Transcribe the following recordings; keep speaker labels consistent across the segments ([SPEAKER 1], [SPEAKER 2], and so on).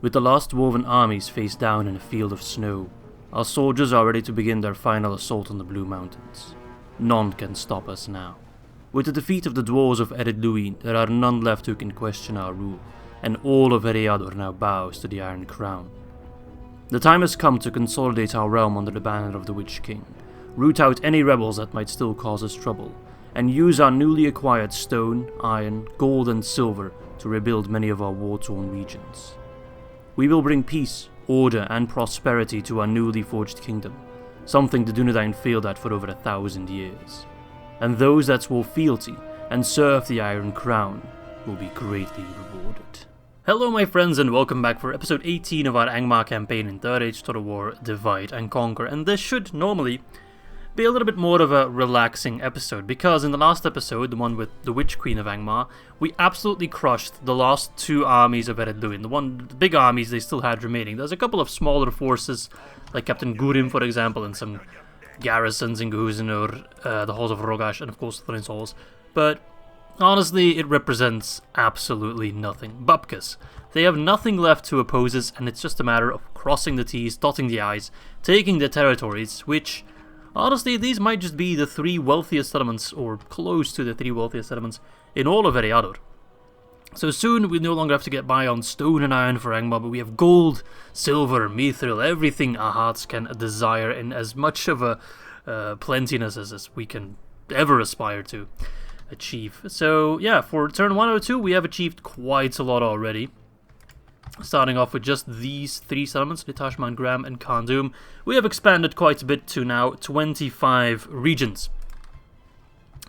[SPEAKER 1] With the last dwarven armies face down in a field of snow, our soldiers are ready to begin their final assault on the Blue Mountains. None can stop us now. With the defeat of the dwarves of Ered Luin, there are none left who can question our rule, and all of Ered now bows to the Iron Crown. The time has come to consolidate our realm under the banner of the Witch King, root out any rebels that might still cause us trouble, and use our newly acquired stone, iron, gold and silver to rebuild many of our war-torn regions. We will bring peace, order and prosperity to our newly forged kingdom, something the Dunedain failed at for over 1,000 years. And those that swore fealty and serve the Iron Crown will be greatly rewarded. Hello my friends and welcome back for episode 18 of our Angmar campaign in Third Age Total War Divide and Conquer, and this should normally be a little bit more of a relaxing episode, because in the last episode, the one with the Witch Queen of Angmar, we absolutely crushed the last two armies of Ered Luin. The big armies they still had remaining. There's a couple of smaller forces, like Captain Gurim for example, and some garrisons in Guhuhzanur, the halls of Rogash, and of course Thorin's halls. But honestly, it represents absolutely nothing. Bupkis. They have nothing left to oppose us, and it's just a matter of crossing the T's, dotting the I's, taking the territories, which honestly, these might just be the three wealthiest settlements, or close to the three wealthiest settlements, in all of Ered. So soon we no longer have to get by on stone and iron for Angmar, but we have gold, silver, mithril, everything our hearts can desire in as much of a plentiness as we can ever aspire to achieve. So yeah, for turn 102 we have achieved quite a lot already. Starting off with just these three settlements, Nitashman, Gram and Khandum, we have expanded quite a bit to now 25 regions.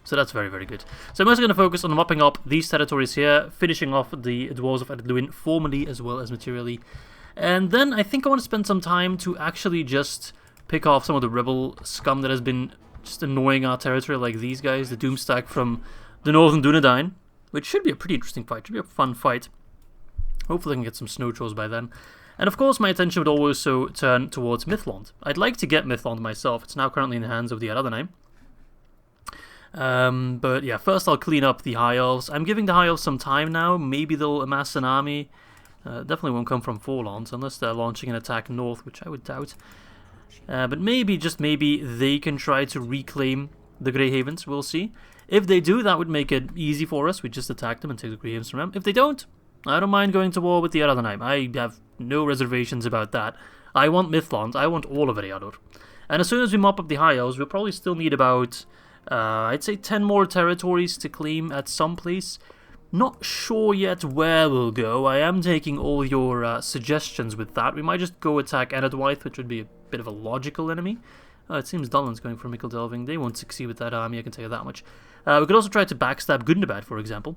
[SPEAKER 1] So that's very, very good. So I'm also going to focus on mopping up these territories here, finishing off the Dwarves of Ered Luin formally as well as materially. And then I think I want to spend some time to actually just pick off some of the rebel scum that has been just annoying our territory, like these guys, the Doomstack from the northern Dunedain, which should be a pretty interesting fight, should be a fun fight. Hopefully I can get some snow trolls by then. And of course my attention would also turn towards Mithlond. I'd like to get Mithlond myself. It's now currently in the hands of the Ered. But yeah, first I'll clean up the High Elves. I'm giving the High Elves some time now. Maybe they'll amass an army. Definitely won't come from Forlorns unless they're launching an attack north, which I would doubt. But maybe, just maybe, they can try to reclaim the Grey Havens. We'll see. If they do, that would make it easy for us. We just attack them and take the Grey Havens from them. If they don't, I don't mind going to war with the Ered. I have no reservations about that. I want Mithlond. I want all of Ered. And as soon as we mop up the High Elves, we'll probably still need about, I'd say 10 more territories to claim at some place. Not sure yet where we'll go. I am taking all your suggestions with that. We might just go attack Eredwaith, which would be a bit of a logical enemy. It seems Dunland's going for Mickle Delving. They won't succeed with that army, I can tell you that much. We could also try to backstab Gundabad, for example.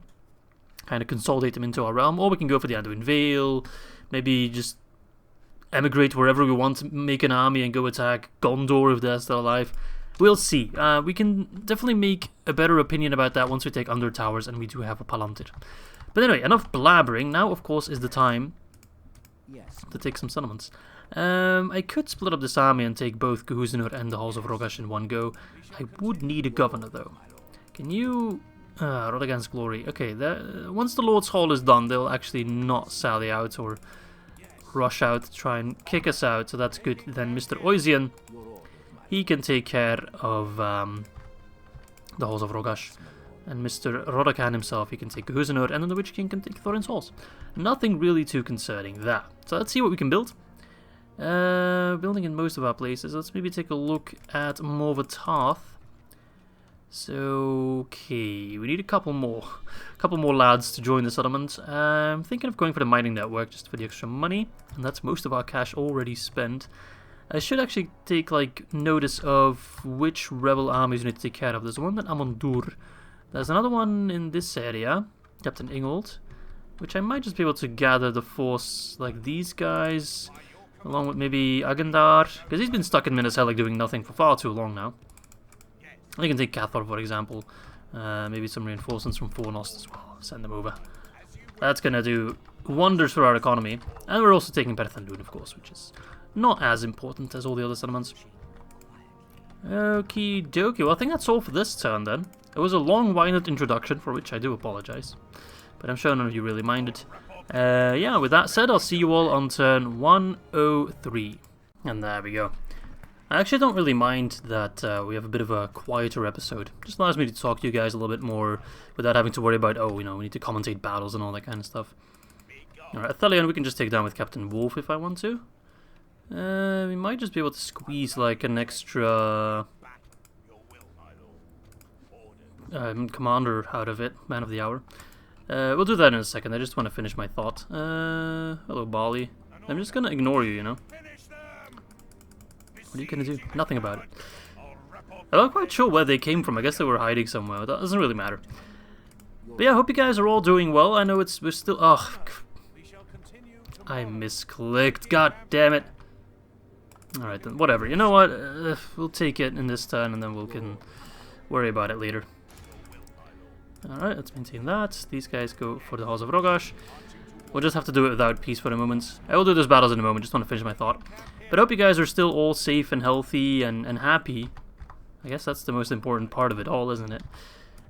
[SPEAKER 1] Kind of consolidate them into our realm, or we can go for the Anduin Vale, maybe just emigrate wherever we want to make an army and go attack Gondor if they're still alive. We'll see. We can definitely make a better opinion about that once we take Under Towers and we do have a Palantir. But anyway, enough blabbering. Now, of course, is the time to take some settlements. I could split up this army and take both Guhuhzanur and the Halls of Rogash in one go. I would need a governor, though. Can you... Rodagan's Glory. Okay, once the Lord's Hall is done, they'll actually not sally out or rush out to try and kick us out, so that's good. Then Mr. Oisian, he can take care of the Halls of Rogash. And Mr. Rodakan himself, he can take Guhuhzanur, and then the Witch King can take Thorin's Halls. Nothing really too concerning there. So let's see what we can build. Building in most of our places. Let's maybe take a look at Morvatarth. So, okay, we need a couple more lads to join the settlement. I'm thinking of going for the mining network just for the extra money, and that's most of our cash already spent. I should actually take like notice of which rebel armies we need to take care of. There's one at Amondur. There's another one in this area, Captain Ingold, which I might just be able to gather the force like these guys, along with maybe Agandar, because he's been stuck in Minas Helix doing nothing for far too long now. I can take Cathar, for example. Maybe some reinforcements from Fornost as well. Send them over. That's going to do wonders for our economy. And we're also taking Berthandun, of course, which is not as important as all the other settlements. Okie dokie. Well, I think that's all for this turn, then. It was a long-winded introduction, for which I do apologize. But I'm sure none of you really minded. Yeah, with that said, I'll see you all on turn 103. And there we go. I actually don't really mind that we have a bit of a quieter episode. Just allows me to talk to you guys a little bit more without having to worry about, oh, you know, we need to commentate battles and all that kind of stuff. Alright, Athelion we can just take down with Captain Wolf if I want to. We might just be able to squeeze like an extra commander out of it, man of the hour. We'll do that in a second, I just want to finish my thought. Hello Bali. I'm just gonna ignore you, you know. What are you gonna do? Nothing about it. I'm not quite sure where they came from, I guess they were hiding somewhere, that doesn't really matter. But yeah, I hope you guys are all doing well. I know we're still... Oh, I misclicked, god damn it. Alright then, whatever. You know what? We'll take it in this turn and then we can worry about it later. Alright, let's maintain that. These guys go for the Halls of Rogash. We'll just have to do it without peace for a moment. I will do those battles in a moment, just want to finish my thought. But I hope you guys are still all safe and healthy and happy. I guess that's the most important part of it all, isn't it?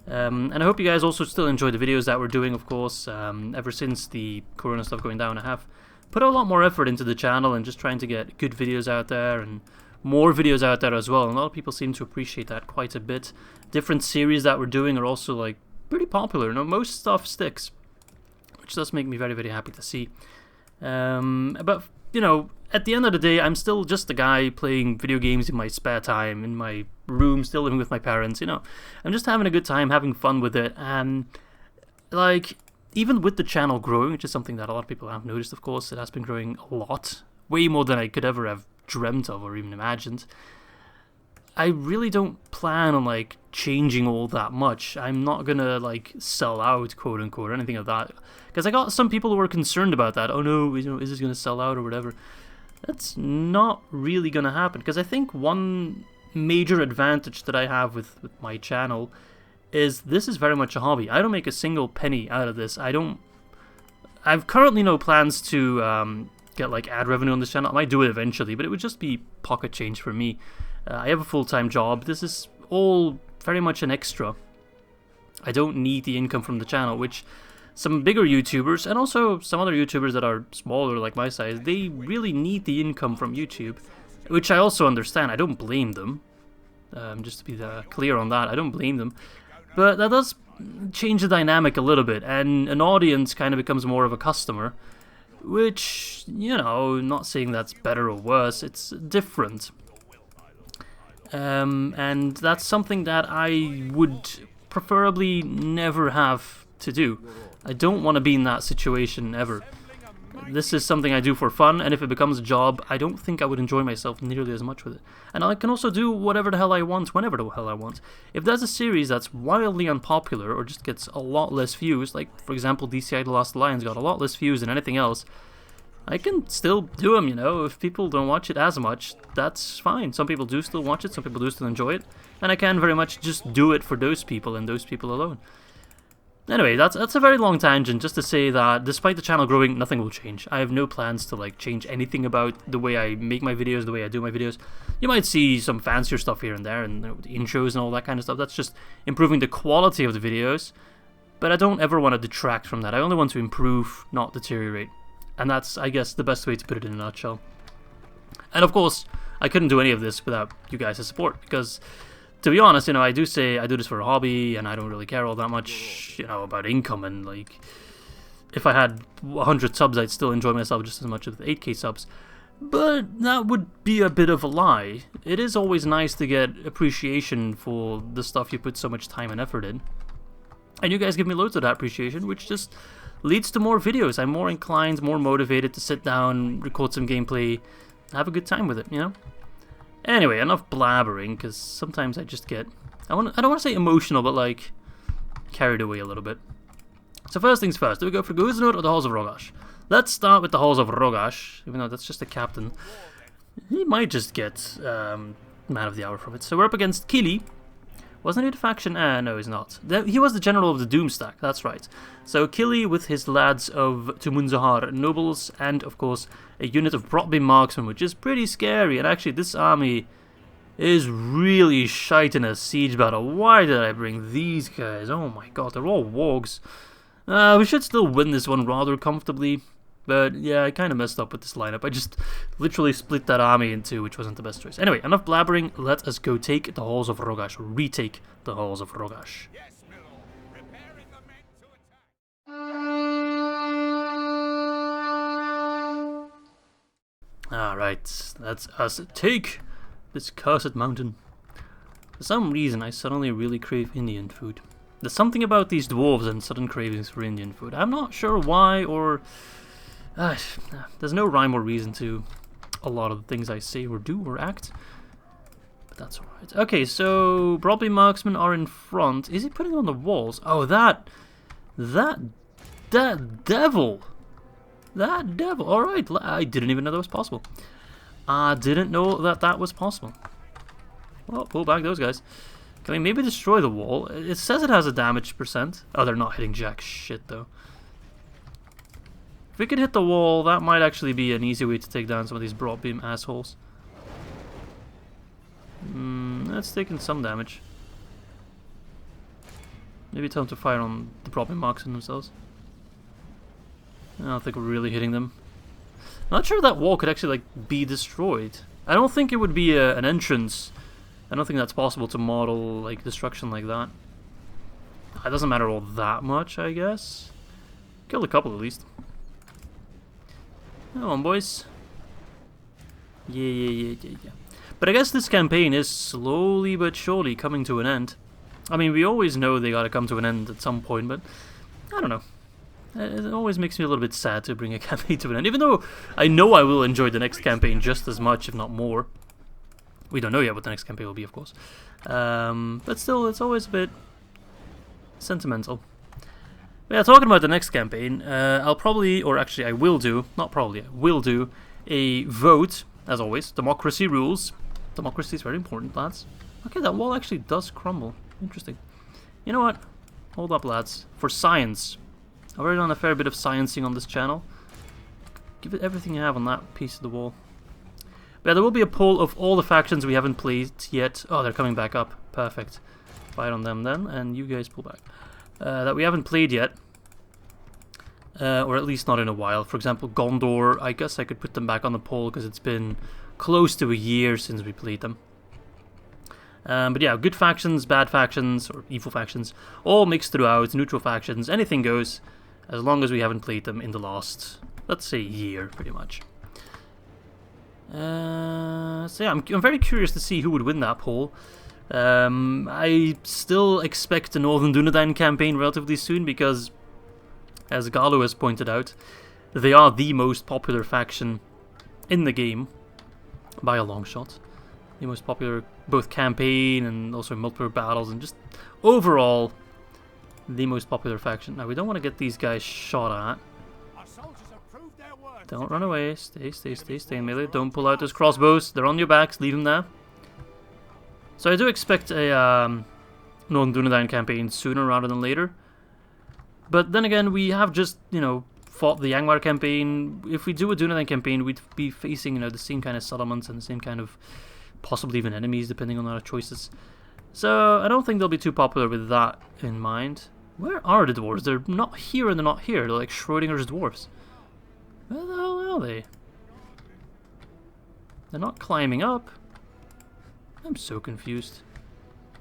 [SPEAKER 1] And I hope you guys also still enjoy the videos that we're doing, of course. Ever since the Corona stuff going down, I have put a lot more effort into the channel and just trying to get good videos out there and more videos out there as well. And a lot of people seem to appreciate that quite a bit. Different series that we're doing are also like pretty popular. You know, most stuff sticks, which does make me very, very happy to see. But you know, at the end of the day, I'm still just a guy playing video games in my spare time, in my room, still living with my parents, you know. I'm just having a good time, having fun with it, and, like, even with the channel growing, which is something that a lot of people have noticed, of course, it has been growing a lot, way more than I could ever have dreamt of or even imagined. I really don't plan on, like, changing all that much. I'm not gonna, like, sell out, quote-unquote, or anything like that. Because I got some people who were concerned about that. Oh no, you know, is this gonna sell out or whatever? That's not really gonna happen. Because I think one major advantage that I have with my channel is this is very much a hobby. I don't make a single penny out of this. I've currently no plans to get, like, ad revenue on this channel. I might do it eventually, but it would just be pocket change for me. I have a full-time job. This is all very much an extra. I don't need the income from the channel, which some bigger YouTubers, and also some other YouTubers that are smaller like my size, they really need the income from YouTube, which I also understand. I don't blame them. Just to be clear on that, I don't blame them. But that does change the dynamic a little bit, and an audience kind of becomes more of a customer, which, you know, not saying that's better or worse, it's different. And that's something that I would preferably never have to do. I don't want to be in that situation ever. This is something I do for fun, and if it becomes a job, I don't think I would enjoy myself nearly as much with it. And I can also do whatever the hell I want, whenever the hell I want. If there's a series that's wildly unpopular, or just gets a lot less views, like, for example, DCI The Last Alliance got a lot less views than anything else, I can still do them, you know. If people don't watch it as much, that's fine. Some people do still watch it, some people do still enjoy it, and I can very much just do it for those people and those people alone. Anyway, that's a very long tangent, just to say that despite the channel growing, nothing will change. I have no plans to, like, change anything about the way I make my videos, the way I do my videos. You might see some fancier stuff here and there, and, you know, the intros and all that kind of stuff. That's just improving the quality of the videos, but I don't ever want to detract from that. I only want to improve, not deteriorate. And that's, I guess, the best way to put it in a nutshell. And of course, I couldn't do any of this without you guys' support, because, to be honest, you know, I do say I do this for a hobby, and I don't really care all that much, you know, about income, and, like, if I had 100 subs, I'd still enjoy myself just as much as 8k subs. But that would be a bit of a lie. It is always nice to get appreciation for the stuff you put so much time and effort in. And you guys give me loads of that appreciation, which just leads to more videos. I'm more inclined, more motivated to sit down, record some gameplay, have a good time with it, you know? Anyway, enough blabbering, because sometimes I just get... I don't want to say emotional, but, like, carried away a little bit. So first things first, do we go for Guhuhzanur or the Halls of Rogash? Let's start with the Halls of Rogash, even though that's just a captain. He might just get Man of the Hour from it. So we're up against Kili. Wasn't he the faction? No, he's not. He was the general of the Doomstack, that's right. So Kili with his lads of Tumunzahar nobles, and of course a unit of Brotby marksmen, which is pretty scary. And actually this army is really shite in a siege battle. Why did I bring these guys? Oh my god, they're all wargs. We should still win this one rather comfortably. But yeah, I kind of messed up with this lineup. I just literally split that army in two, which wasn't the best choice. Anyway, enough blabbering. Let us go take the halls of Rogash, or retake the halls of Rogash.
[SPEAKER 2] Yes, my lord. Preparing the men to attack.
[SPEAKER 1] Alright, let us take this cursed mountain. For some reason, I suddenly really crave Indian food. There's something about these dwarves and sudden cravings for Indian food. I'm not sure why, or... there's no rhyme or reason to a lot of the things I say or do or act. But that's alright. Okay, so probably marksmen are in front. Is he putting it on the walls? Oh, that devil. That devil. Alright, I didn't even know that was possible. I didn't know that that was possible. Well, pull back those guys. Can we maybe destroy the wall? It says it has a damage percent. Oh, they're not hitting jack shit, though. If we could hit the wall, that might actually be an easy way to take down some of these broad beam assholes. That's taking some damage. Maybe tell them to fire on the broad beam marksmen themselves. I don't think we're really hitting them. I'm not sure that wall could actually like be destroyed. I don't think it would be an entrance. I don't think that's possible to model like destruction like that. It doesn't matter all that much, I guess. Killed a couple at least. Come on, boys. Yeah. But I guess this campaign is slowly but surely coming to an end. I mean, we always know they gotta come to an end at some point, but I don't know. It always makes me a little bit sad to bring a campaign to an end, even though I know I will enjoy the next campaign just as much, if not more. We don't know yet what the next campaign will be, of course. But still, it's always a bit sentimental. But yeah, talking about the next campaign, I'll probably, or actually I will do, not probably, I will do a vote, as always. Democracy rules. Democracy is very important, lads. Okay, that wall actually does crumble. Interesting. You know what? Hold up, lads. For science. I've already done a fair bit of sciencing on this channel. Give it everything you have on that piece of the wall. But yeah, there will be a poll of all the factions we haven't played yet. Oh, they're coming back up. Perfect. Fight on them then, and you guys pull back. That we haven't played yet. Or at least not in a while. For example, Guldur. I guess I could put them back on the poll because it's been close to a year since we played them. But yeah, good factions, bad factions, or evil factions, all mixed throughout, neutral factions, anything goes, as long as we haven't played them in the last, let's say, year, pretty much. So yeah, I'm very curious to see who would win that poll. I still expect the Northern Dunedain campaign relatively soon, because, as Galo has pointed out, they are the most popular faction in the game, by a long shot. The most popular, both campaign and also multiplayer battles, and just overall, the most popular faction. Now, we don't want to get these guys shot at. Don't run away. Stay in melee. Don't pull out those crossbows. They're on your backs. Leave them there. So I do expect a Northern Dunedain campaign sooner rather than later. But then again, we have just, you know, fought the Angmar campaign. If we do a Dunedain campaign, we'd be facing, you know, the same kind of settlements and the same kind of, possibly even enemies, depending on our choices. So I don't think they'll be too popular with that in mind. Where are the dwarves? They're not here and they're not here. They're like Schrodinger's dwarves. Where the hell are they? They're not climbing up. I'm so confused.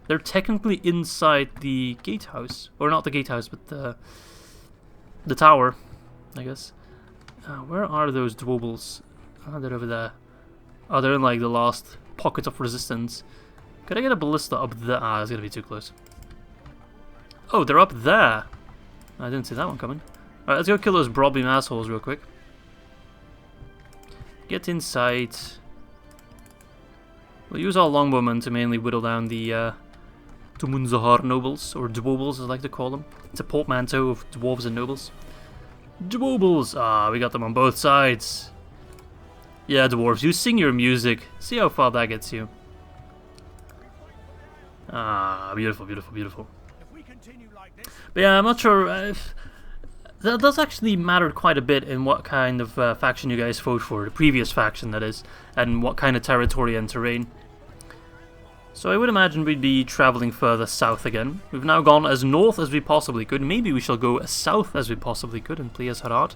[SPEAKER 1] They're technically inside the gatehouse. Or not the gatehouse, but the tower, I guess. Where are those dwarves? Oh, they're over there. Oh, they're in like the last pockets of resistance. Could I get a ballista up there? Ah, it's gonna be too close. Oh, they're up there. I didn't see that one coming. Alright, let's go kill those broadbeam assholes real quick. Get inside. We'll use our longbowmen to mainly whittle down the Tumunzahar nobles, or dwobles as I like to call them. It's a portmanteau of dwarves and nobles. Dwobles! Ah, we got them on both sides. Yeah, dwarves, you sing your music. See how far that gets you. Ah, beautiful, beautiful, beautiful. But yeah, I'm not sure if... That does actually matter quite a bit in what kind of faction you guys vote for. The previous faction, that is. And what kind of territory and terrain. So I would imagine we'd be traveling further south again. We've now gone as north as we possibly could. Maybe we shall go as south as we possibly could and play as Harad,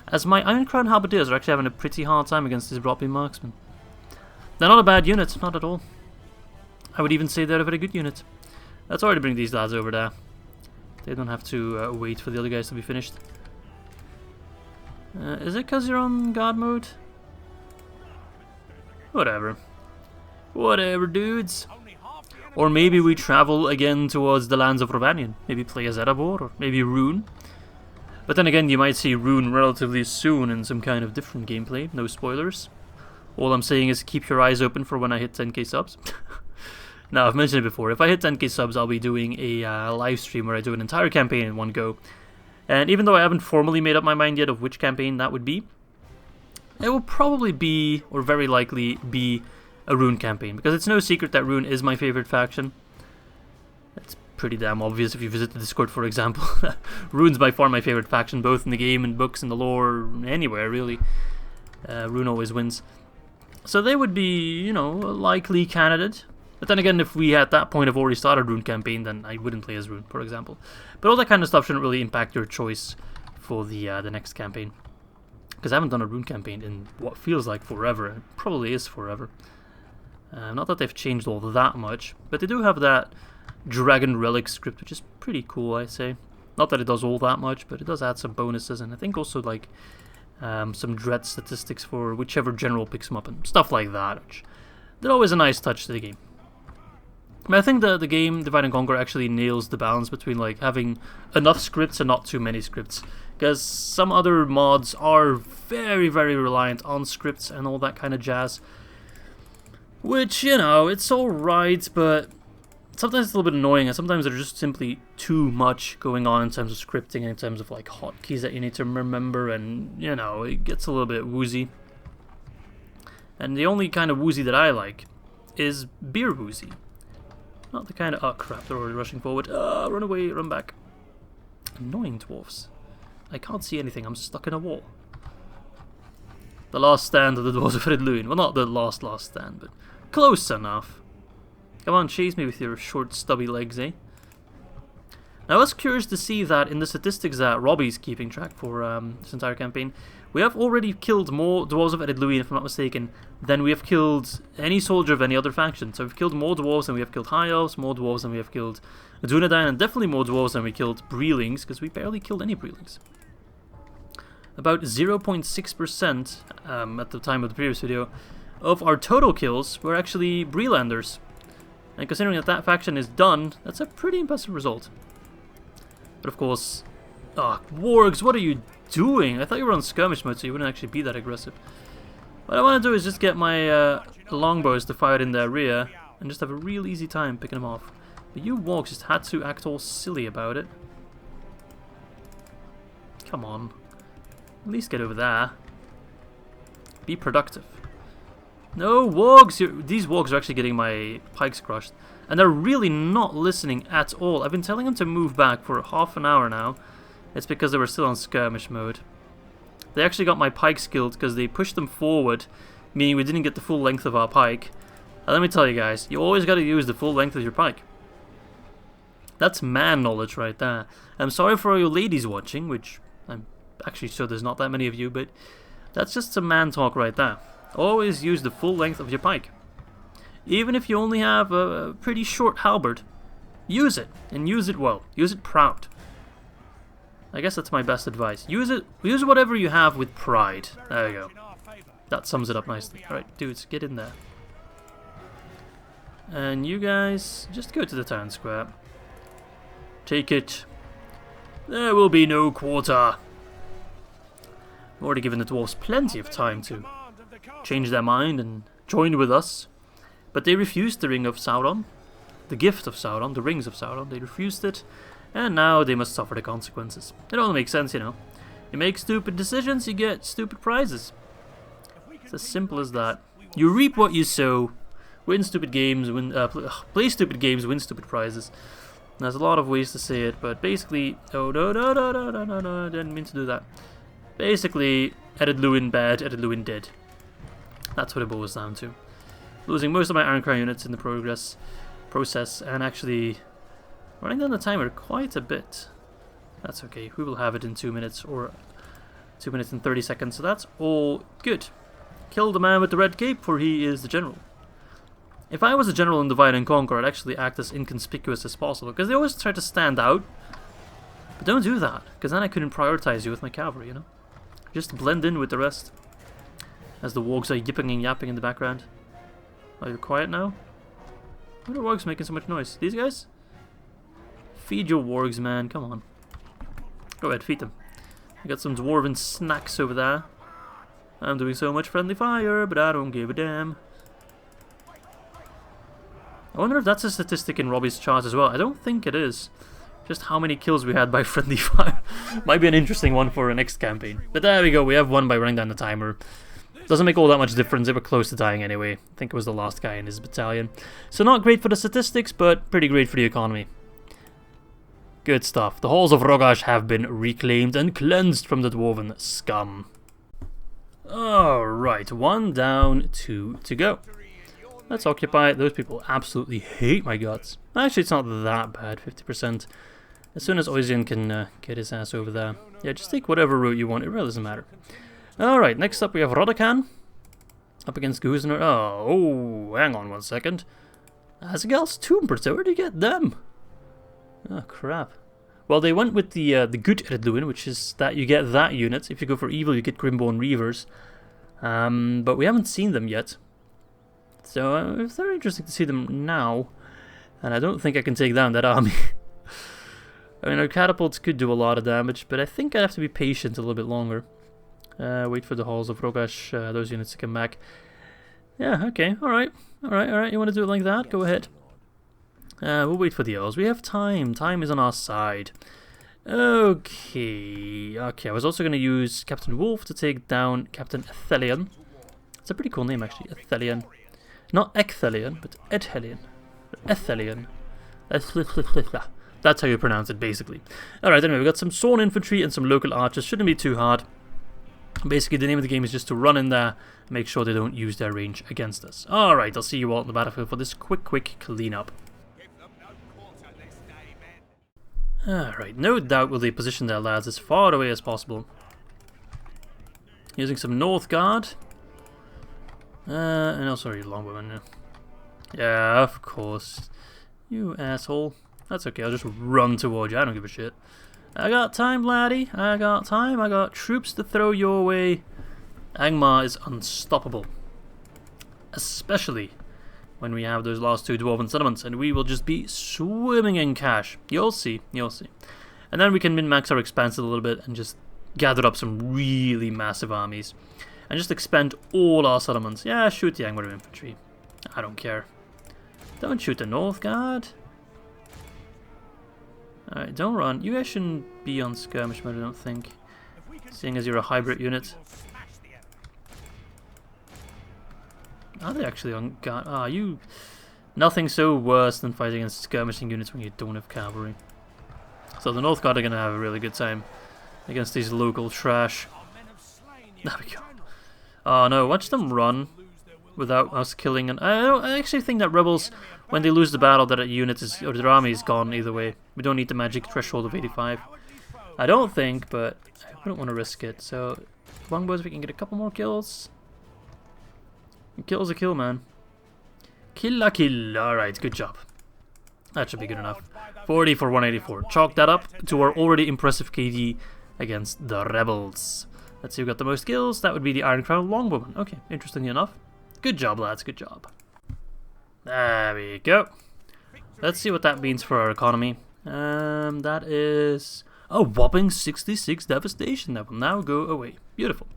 [SPEAKER 1] as my Iron Crown Halberdiers are actually having a pretty hard time against these Broppy Marksmen. They're not a bad unit, not at all. I would even say they're a very good unit. Let's already bring these lads over there. They don't have to wait for the other guys to be finished. Is it because you're on guard mode? Whatever. Whatever, dudes. Or maybe we travel again towards the lands of Rovanion. Maybe play as Erebor, or maybe Rune. But then again, you might see Rune relatively soon in some kind of different gameplay. No spoilers. All I'm saying is keep your eyes open for when I hit 10k subs. Now, I've mentioned it before. If I hit 10k subs, I'll be doing a live stream where I do an entire campaign in one go. And even though I haven't formally made up my mind yet of which campaign that would be, it will probably be, or very likely be, a Rune campaign, because it's no secret that Rune is my favorite faction. It's pretty damn obvious if you visit the Discord, for example. Rune's by far my favorite faction, both in the game, and books, and the lore, anywhere really. Rune always wins. So they would be, you know, a likely candidate. But then again, if we at that point have already started Rune campaign, then I wouldn't play as Rune, for example. But all that kind of stuff shouldn't really impact your choice for the next campaign. Because I haven't done a Rune campaign in what feels like forever. It probably is forever. Not that they've changed all that much, but they do have that Dragon Relic script, which is pretty cool, I say. Not that it does all that much, but it does add some bonuses, and I think also like some dread statistics for whichever general picks them up, and stuff like that, which they're always a nice touch to the game. But I think the game Divide and Conquer actually nails the balance between like having enough scripts and not too many scripts, because some other mods are very, very reliant on scripts and all that kind of jazz. Which, you know, it's alright, but sometimes it's a little bit annoying, and sometimes there's just simply too much going on in terms of scripting and in terms of, like, hotkeys that you need to remember, and, you know, it gets a little bit woozy. And the only kind of woozy that I like is beer woozy. Not the kind of... oh, crap, they're already rushing forward. Run away, run back. Annoying dwarves. I can't see anything, I'm stuck in a wall. The last stand of the Dwarves of Ered Luin. Well, not the last stand, but close enough. Come on, chase me with your short, stubby legs, eh? Now, I was curious to see that in the statistics that Robbie's keeping track for this entire campaign, we have already killed more Dwarves of Ered Luin, if I'm not mistaken, than we have killed any soldier of any other faction. So we've killed more Dwarves than we have killed High Elves, more Dwarves than we have killed Dunedain, and definitely more Dwarves than we killed Breelings, because we barely killed any Breelings. About 0.6% at the time of the previous video of our total kills were actually Breelanders. And considering that faction is done, that's a pretty impressive result. But of course... oh, Wargs, what are you doing? I thought you were on skirmish mode, so you wouldn't actually be that aggressive. What I want to do is just get my longbows to fire in their rear, and just have a real easy time picking them off. But you Wargs just had to act all silly about it. Come on. At least get over there. Be productive. No, Wargs! These Wargs are actually getting my pikes crushed. And they're really not listening at all. I've been telling them to move back for half an hour now. It's because they were still on skirmish mode. They actually got my pikes killed because they pushed them forward, meaning we didn't get the full length of our pike. And let me tell you guys, you always got to use the full length of your pike. That's man knowledge right there. I'm sorry for all you ladies watching, which I'm actually sure there's not that many of you, but that's just some man talk right there. Always use the full length of your pike. Even if you only have a pretty short halberd, use it, and use it well. Use it proud. I guess that's my best advice. Use whatever you have with pride. There you go. That sums it up nicely. Alright, dudes, get in there. And you guys, just go to the town square. Take it. There will be no quarter. We've already given the dwarves plenty of time to change their mind and join with us. But they refused the Ring of Sauron. The gift of Sauron, the Rings of Sauron. They refused it. And now they must suffer the consequences. It all makes sense, you know. You make stupid decisions, you get stupid prizes. It's as simple as that. You reap what you sow. Win stupid games, play stupid games, win stupid prizes. And there's a lot of ways to say it, but basically... oh, no, I didn't mean to do that. Basically, Ered Luin bad, Ered Luin dead. That's what it boils down to. losing most of my Iron Crown units in the process, and actually running down the timer quite a bit. That's okay. We will have it in 2 minutes, or 2 minutes and 30 seconds, so that's all good. Kill the man with the red cape, for he is the general. If I was a general in Divide and Conquer, I'd actually act as inconspicuous as possible, because they always try to stand out. But don't do that, because then I couldn't prioritize you with my cavalry, you know? Just blend in with the rest. As the wargs are yipping and yapping in the background. Are you quiet now? What are wargs making so much noise? These guys? Feed your wargs, man, come on. Go ahead, feed them. I got some dwarven snacks over there. I'm doing so much friendly fire, but I don't give a damn. I wonder if that's a statistic in Robbie's chart as well. I don't think it is. Just how many kills we had by friendly fire. Might be an interesting one for a next campaign. But there we go, we have won by running down the timer. Doesn't make all that much difference, they were close to dying anyway. I think it was the last guy in his battalion. So not great for the statistics, but pretty great for the economy. Good stuff. The halls of Rogash have been reclaimed and cleansed from the dwarven scum. Alright, 1 down, 2 to go. Let's occupy. Those people absolutely hate my guts. Actually, it's not that bad, 50%. As soon as Oisian can get his ass over there. Yeah, just take whatever route you want, it really doesn't matter. Alright, next up we have Rodakan. Up against Guhuhzanur. Oh, hang on 1 second. Asgal's Tomber, where did you get them? Oh, crap. Well, they went with the good Ered Luin, which is that you get that unit. If you go for evil, you get Grimborn Reavers. But we haven't seen them yet. So it's very interesting to see them now. And I don't think I can take down that army. I mean, our catapults could do a lot of damage, but I think I'd have to be patient a little bit longer. Wait for the halls of Rogash, those units to come back. Yeah, okay, alright. Alright, you want to do it like that? Go ahead. We'll wait for the Elves. We have time. Time is on our side. Okay, I was also going to use Captain Wolf to take down Captain Ethelion. It's a pretty cool name, actually, Ethelion. Not Ecthelion, but Ethelion. Ethelion. That's how you pronounce it, basically. Alright, anyway, we've got some sworn infantry and some local archers. Shouldn't be too hard. Basically, the name of the game is just to run in there and make sure they don't use their range against us. Alright, I'll see you all on the battlefield for this quick cleanup. Alright, no doubt will they position their lads as far away as possible. Using some North Guard. And also Longbowmen. Yeah, of course. You asshole. That's okay, I'll just run towards you, I don't give a shit. I got time, laddie. I got time. I got troops to throw your way. Angmar is unstoppable. Especially when we have those last 2 dwarven settlements, and we will just be swimming in cash. You'll see, you'll see. And then we can min-max our expanse a little bit and just gather up some really massive armies. And just expand all our settlements. Yeah, shoot the Angmar infantry. I don't care. Don't shoot the North Guard. Alright, don't run. You guys shouldn't be on skirmish mode, I don't think. Seeing as you're a hybrid unit. Are they actually on guard? Ah, you... Nothing so worse than fighting against skirmishing units when you don't have cavalry. So the North Guard are going to have a really good time against these local trash. There we go. Oh no, watch them run without us killing. And I actually think that rebels, when they lose the battle, that a unit is, or their army is gone either way. We don't need the magic threshold of 85. I don't think, but I wouldn't want to risk it. So, longbows, we can get a couple more kills. A kill's a kill, man. Kill a kill. Alright, good job. That should be good enough. 40 for 184. Chalk that up to our already impressive KD against the rebels. Let's see who got the most kills. That would be the Iron Crown Longbowman. Okay, interestingly enough. Good job, lads. Good job. There we go. Let's see what that means for our economy. That is a whopping 66 devastation. That will now go away. Beautiful.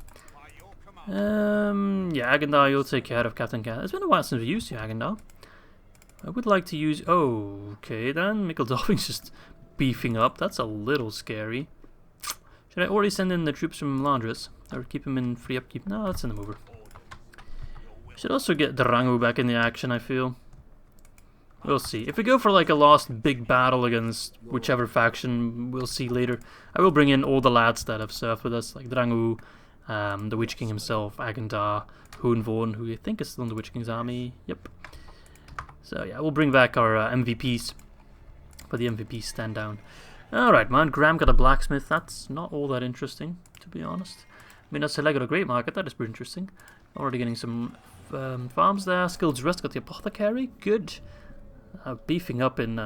[SPEAKER 1] Yeah, Agendar, you'll take care of Captain Cat. It's been a while since we used you, Agendar. I would like to use... Oh, okay then. Mikkel Dolphing's just beefing up. That's a little scary. Should I already send in the troops from Landris? Or keep them in free upkeep? No, let's send them over. Should also get Drangu back in the action, I feel. We'll see. If we go for like a last big battle against whichever faction, we'll see later. I will bring in all the lads that have served with us, like Drangu The Witch King himself, Agandar, Hoonvorn, who I think is still in the Witch King's army. Yep. So yeah, we'll bring back our MVPs. But the MVPs stand down. Alright, man. Graham got a blacksmith. That's not all that interesting, to be honest. Minas Hala got a great market. That is pretty interesting. Already getting some farms there. Skilled Rest got the apothecary. Good. Beefing up in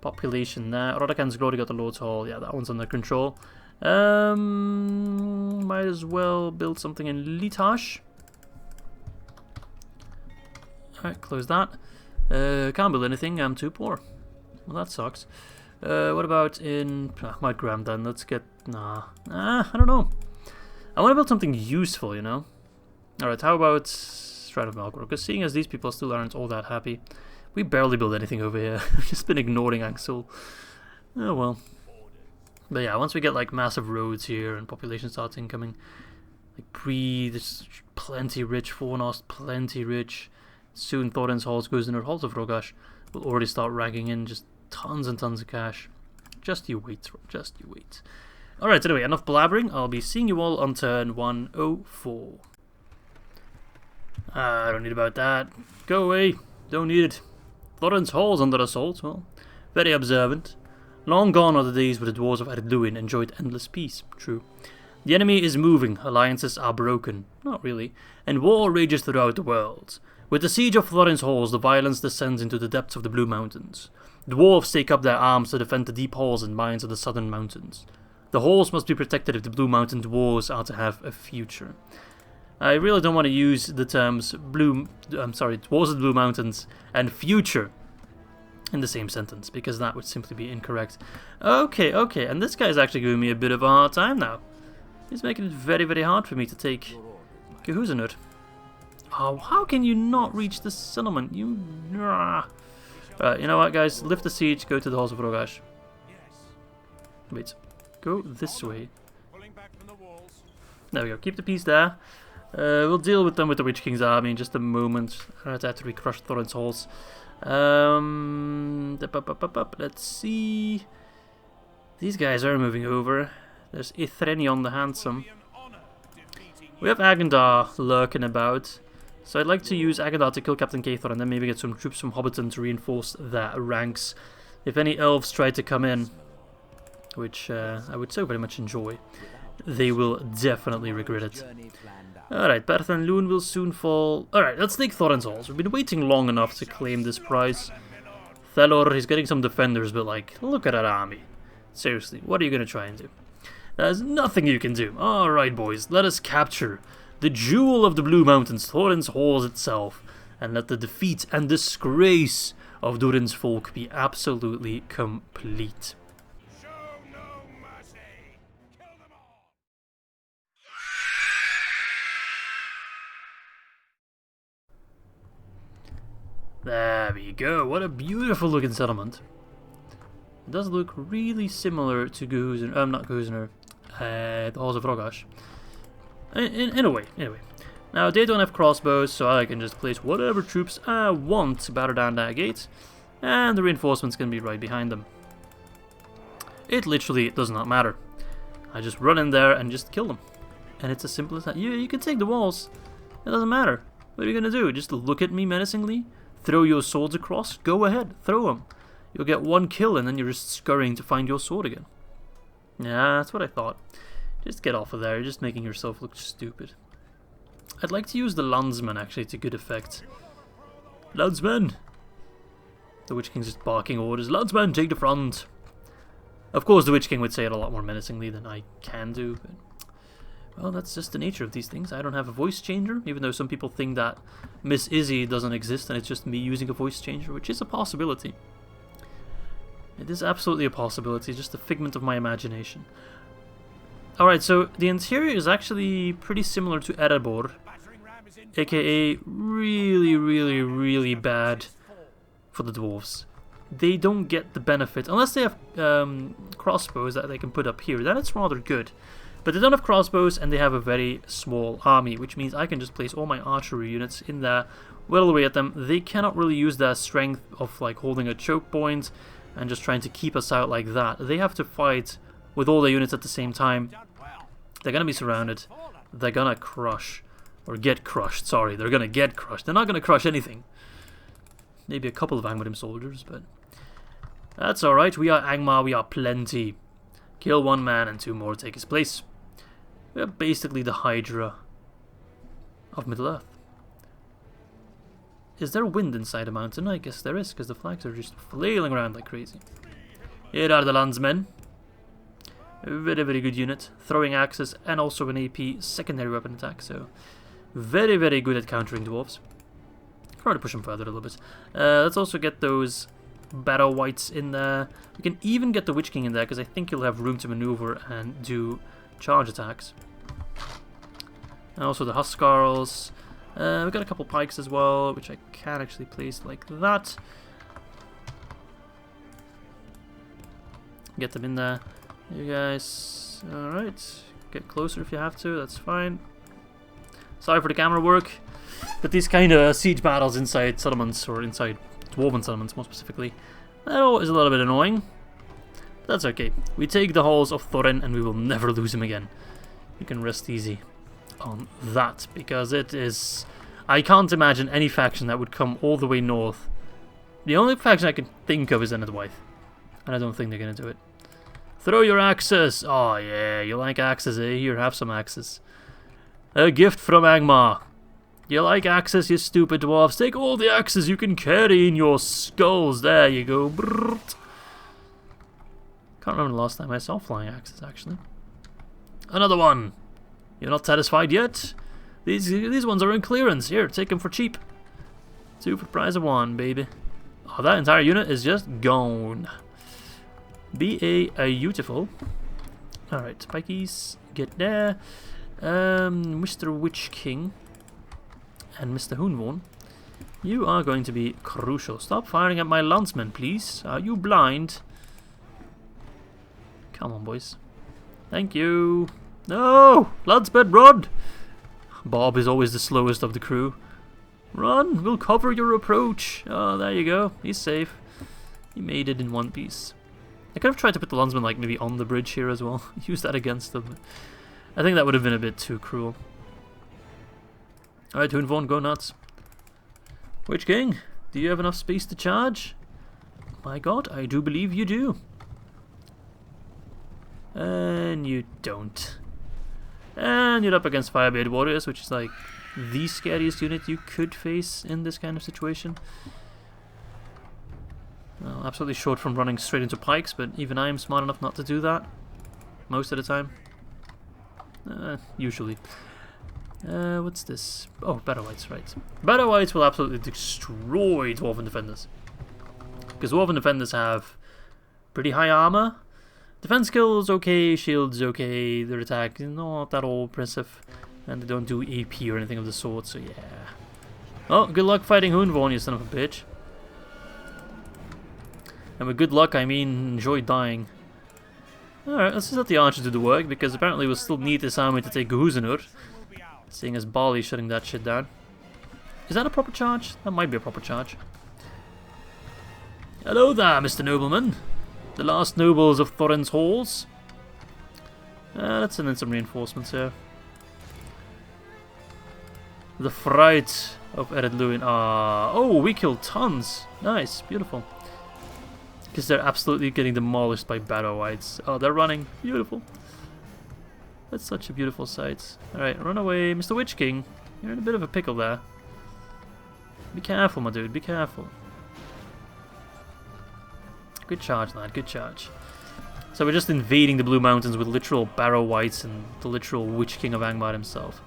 [SPEAKER 1] population there. Rodakan's Glory got the Lord's Hall. Yeah, that one's under control. Might as well build something in Litash. Alright, close that. Can't build anything. I'm too poor. Well, that sucks. What about in... my Graham then. Let's get... I don't know. I want to build something useful, you know? Alright, how about Stride of Melkor? Because seeing as these people still aren't all that happy, we barely build anything over here. We've just been ignoring Angsul. Oh well. But yeah, once we get like massive roads here and population starts incoming, like there's plenty rich, Fornost, plenty rich. Soon Thorin's halls, Guhuhzanur, halls of Rogash will already start ragging in just tons and tons of cash. Just you wait, just you wait. Alright, anyway, enough blabbering. I'll be seeing you all on turn 104. I don't need about that. Go away. Don't need it. Thorin's hall's under assault. Well, very observant. Long gone are the days where the dwarves of Luin enjoyed endless peace. True. The enemy is moving. Alliances are broken. Not really. And war rages throughout the world. With the siege of Thorin's halls, the violence descends into the depths of the Blue Mountains. Dwarves take up their arms to defend the deep halls and mines of the southern mountains. The halls must be protected if the Blue Mountain dwarves are to have a future. I really don't want to use the terms dwarves of the Blue Mountains and future in the same sentence, because that would simply be incorrect. Okay, and this guy's actually giving me a bit of a hard time now. He's making it very, very hard for me to take Guhuhzanur. Oh, how can you not reach the settlement? You know what, guys? Lift the siege, go to the halls of Rogash. Wait, go this way. There we go, keep the peace there. We'll deal with them with the Witch King's army in just a moment. After we crush Thorin's halls. Let's see. These guys are moving over. There's Ithrenion the Handsome. We have Agandar lurking about. So I'd like to use Agandar to kill Captain Cathor and then maybe get some troops from Hobbiton to reinforce their ranks. If any elves try to come in, which I would so very much enjoy, they will definitely regret it. Alright, Berth and Luin will soon fall. Alright, let's take Thorin's halls. We've been waiting long enough to claim this prize. Thelor, he's getting some defenders, but like, look at that army. Seriously, what are you going to try and do? There's nothing you can do. Alright, boys, let us capture the jewel of the Blue Mountains, Thorin's halls itself, and let the defeat and disgrace of Durin's folk be absolutely complete.
[SPEAKER 2] Show no mercy. Kill them all.
[SPEAKER 1] There we go. What a beautiful looking settlement. It does look really similar to Guhuhzanur, not Guhuhzanur, the halls of Rogash. In a way, anyway. Now, they don't have crossbows, so I can just place whatever troops I want to batter down that gate, and the reinforcements can be right behind them. It literally does not matter. I just run in there and just kill them. And it's as simple as that. You can take the walls. It doesn't matter. What are you going to do? Just look at me menacingly? Throw your swords across? Go ahead, throw them. You'll get one kill and then you're just scurrying to find your sword again. Yeah, that's what I thought. Just get off of there, you're just making yourself look stupid. I'd like to use the Landsman actually to good effect. Landsman! The Witch King's just barking orders. Landsman, take the front! Of course the Witch King would say it a lot more menacingly than I can do, but... well, that's just the nature of these things. I don't have a voice changer, even though some people think that Miss Izzy doesn't exist and it's just me using a voice changer, which is a possibility. It is absolutely a possibility, just a figment of my imagination. Alright, so the interior is actually pretty similar to Erebor, aka really, really, really bad for the dwarves. They don't get the benefit, unless they have crossbows that they can put up here, then it's rather good. But they don't have crossbows and they have a very small army, which means I can just place all my archery units in there, whittle away at them. They cannot really use their strength of like holding a choke point and just trying to keep us out like that. They have to fight with all their units at the same time. They're going to be surrounded. they're gonna crush. Or get crushed, sorry. They're gonna get crushed. They're not gonna crush anything. Maybe a couple of Angmar soldiers, but... That's alright. We are Angmar. We are plenty. Kill one man and 2 more take his place. We are basically the Hydra of Middle-earth. Is there wind inside a mountain? I guess there is, because the flags are just flailing around like crazy. Here are the landsmen. A very, very good unit. Throwing axes and also an AP secondary weapon attack, so... Very, very good at countering dwarves. Trying to push them further a little bit. Let's also get those battle whites in there. We can even get the Witch King in there, because I think he'll have room to maneuver and do charge attacks. And also the Huskarls. We've got a couple pikes as well, which I can actually place like that. Get them in there. You guys, alright. Get closer if you have to, that's fine. Sorry for the camera work, but these kind of siege battles inside settlements, or inside dwarven settlements more specifically, that is a little bit annoying. That's okay. We take the halls of Thorin and we will never lose him again. You can rest easy on that, because it is... I can't imagine any faction that would come all the way north. The only faction I can think of is Enedwythe, and I don't think they're going to do it. Throw your axes! Oh yeah, you like axes, eh? Here, have some axes. A gift from Angmar. You like axes, you stupid dwarves? Take all the axes you can carry in your skulls. There you go. Brrrt. Can't remember the last time I saw flying axes, actually. Another one. You're not satisfied yet? These ones are in clearance. Here, take them for cheap. 2 for the price of 1, baby. Oh, that entire unit is just gone. Beautiful. Alright, Spikies, get there. Mr. Witch King and Mr. Hunvorn, you are going to be crucial. Stop firing at my landsmen, please. Are you blind? Come on, boys. Thank you. No! Landsmen, run! Bob is always the slowest of the crew. Run! We'll cover your approach. Oh, there you go. He's safe. He made it in one piece. I could have tried to put the landsmen like maybe on the bridge here as well. Use that against them. I think that would have been a bit too cruel. Alright, Hunvorn, go nuts. Witch King, do you have enough space to charge? My god, I do believe you do. And you don't. And you're up against Fireblade Warriors, which is like the scariest unit you could face in this kind of situation. Well, absolutely short from running straight into pikes, but even I am smart enough not to do that. Most of the time. Usually. What's this? Oh, Battle Whites, right. Battle Whites will absolutely destroy Dwarven Defenders. Because Dwarven Defenders have pretty high armor. Defense skills okay, shields okay, their attack is not that all impressive. And they don't do AP or anything of the sort, so yeah. Oh, good luck fighting Hunvorn, you son of a bitch. And with good luck, I mean enjoy dying. Alright, let's just let the archers do the work, because apparently we'll still need this army to take Guhuhzanur. Seeing as Bali's shutting that shit down. Is that a proper charge? That might be a proper charge. Hello there, Mr. Nobleman. The last nobles of Thorin's halls. Let's send in some reinforcements here. The fright of Ered Luin. Oh, we killed tons. Nice, beautiful. Because they're absolutely getting demolished by Battle Whites. Oh, they're running. Beautiful. That's such a beautiful sight. Alright, run away. Mr. Witch King, you're in a bit of a pickle there. Be careful, my dude. Be careful. Good charge, lad. Good charge. So we're just invading the Blue Mountains with literal Barrow Whites and the literal Witch King of Angmar himself.